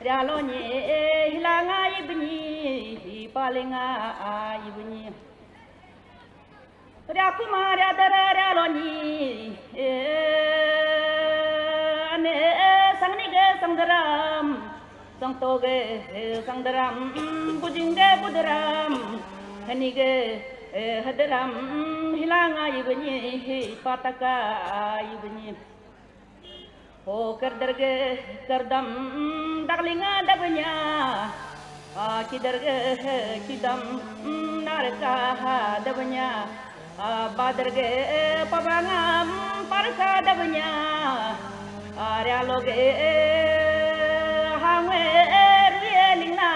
Ralonye hilanga ibni palinga ibni Rakumara dara ralonye ane sangnige sangdaram sangtoge sangdaram bujinge budaram hanige hadaram hilanga ibni pataka ibni Oh kerderge kerdam darlinga dabnya kiderge kidam narka dabnya baderge pabangam parka dabnya realoge hangwe rielina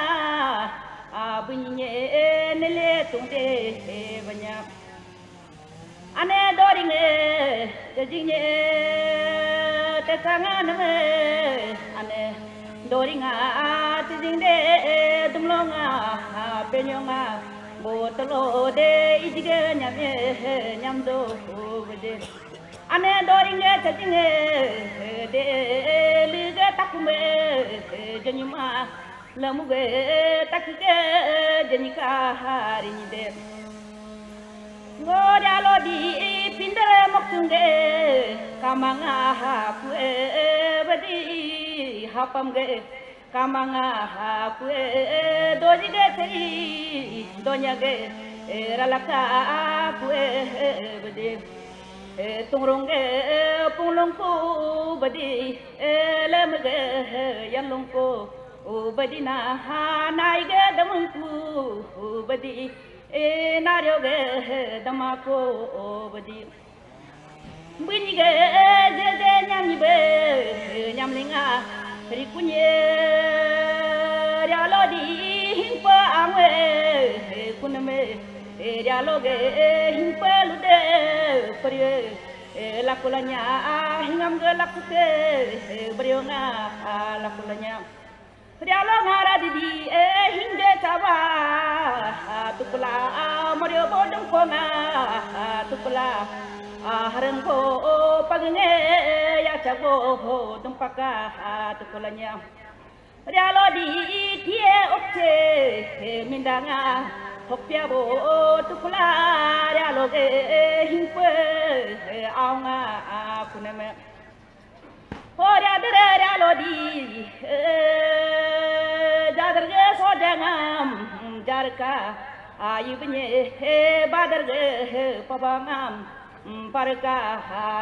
bunye nele tungde banya ane doringe jejinge Tangan ane doringa tijinde dumlonga penyonga botolo de ijige nyame nyamdo bede ane doringa tijinge de liga takume jenyuma lamuge takike jenika harinide Ngoralo di pindere moktunge kamanga hapue badi hapamge kamanga hapue dojige teri donyage ralaka hapue badi tungrunge punglongku badi lemge yanlongku badi na naige damunku badi naryoge damako badi bunyiga jeze nyambe nyamlinga rikunye ryalodi himpa amwe kunme ryaloge himpa lude priye lakulanya hingamge lakute brionga lakulanya ryalo ngara didi hinde taba tukula morio bodong kona tukula harengko pagne ya chago tumpaka tukulanya ryalo di tie okte mindanga hopya bo tukula ryalo ge himpe aunga kuneme ora dere ryalo di jadarge sodangam jarka ayubnye badarge pabangam parka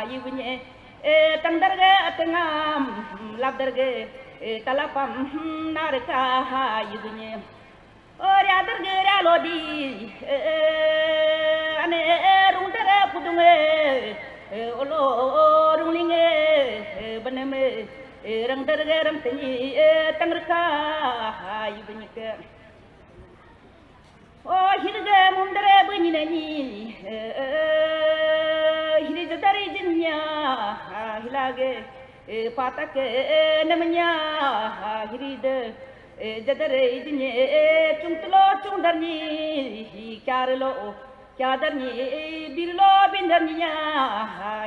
ayubnye tandarge atengam labdarge talapam narka ayubnye ora darge ralodi ane rungdere pudunge olo runglinge baneme rangdarge ramteni tangrka ayubnye ke Oh hirge mundere bunyi hiri dari jinya hilage patake namanya hiri de jadare jinye chungtlo chungdarni kyarlo kyadarni birlo bindarniya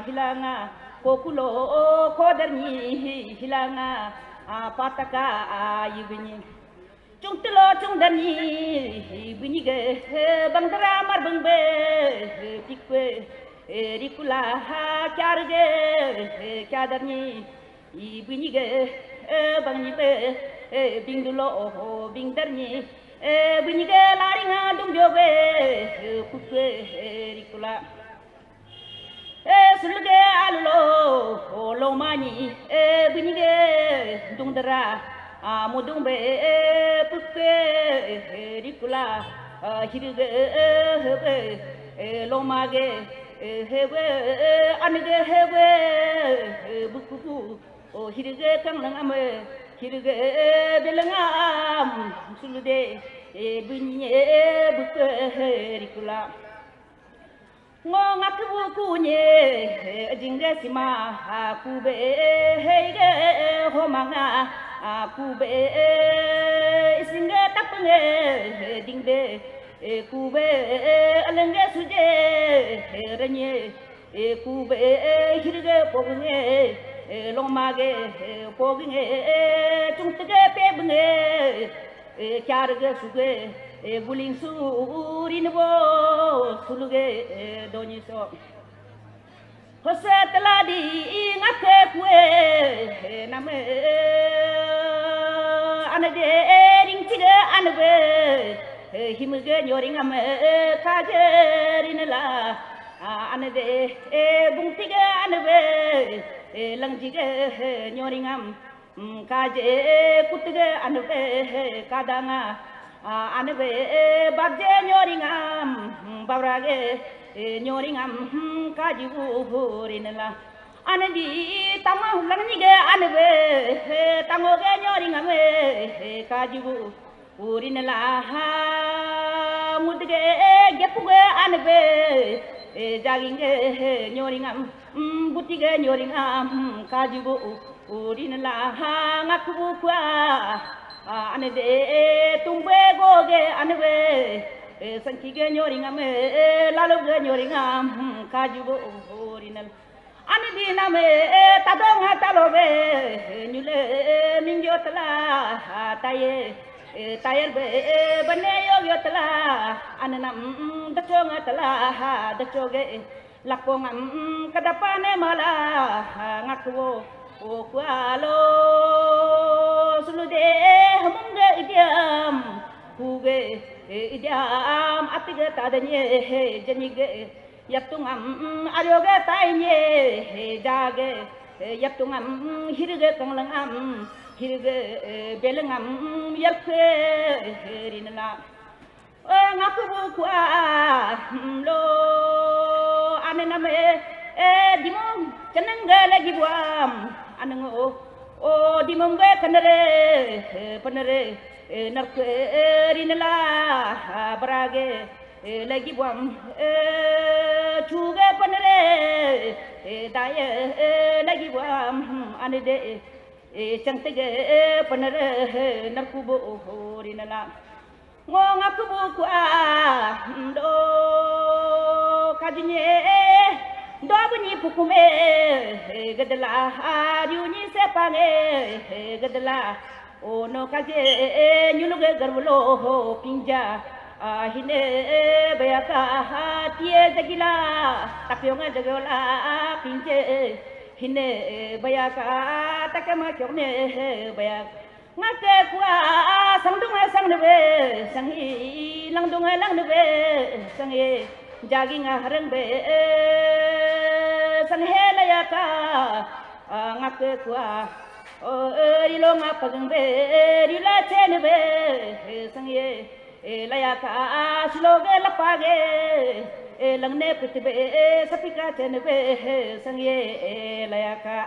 hilanga kokulo kodarni hilanga pataka ayubni Chungtlo chungdani bunyiga bangdara marbangbe pikwe rikula kyarge kyadarni bunyiga bangnibe bingdulo bingdarni bunyiga laringa dungjobe pikwe rikula sulge allo lomani bunyiga dungdara mudumbe pukke rikula hirge lomage hewe anige hewe buku o hirige kanglang ame hirige belangam sulude bunye buku rikula ngong aku kunye jingga sima aku be hege homanga aku be singa tapnge dingde aku be alenge suje ranye aku be hirge pogne lomage pogne tungtge pebne kyarge suge buling surin bo suluge doniso hosetladi ngake kue name anade ring tiga anbe himge nyoring ame kajerin la anade bung tiga anbe langjige nyoring am kaje kutge anbe kadanga anbe babje nyoringam babrage nyoringam kajibu horinala anadi tama langnige anbe tangoge nyoringam kajibu horinala mudge gepuge anbe jaginge nyoringam butige nyoringam kajibu horinala ngakbu kwa anade tumbe goge anbe sankige nyoringam laluge nyoringam kajugo horinal anadi name tadonga talobe nyule minjotla taye tayer be bane yogotla ananam dachonga tla dachoge lakongam kadapane mala ngakwo o kwalo sulude hamunga idiam huge idiam atiga tadanye janige yaptungam aryoge tainye jage yaptungam hirge kanglangam hirge belangam yalke rinala ngakubu kwa lo anename dimong cananga lagi buam anengo o dimongge penere narke rinala barage lagi buam chuga penere daya lagi buam anede cangtege penere narkubo rinala ngong aku buku do kajinye do bunyi pukume gadala ariuni sepane gadala ono kaje nyuluge garbulo pinja hine bayaka tie jagila tapyonga jagola pinje hine bayaka takama kyone bayak ngake kwa sangdunga sangi langdunga langbe sangi jaginga harangbe sanghela yaka ngake kwa ilonga pagangbe rila chenbe sangi layaka sloge lapage langne pritbe sapika chenbe sangi layaka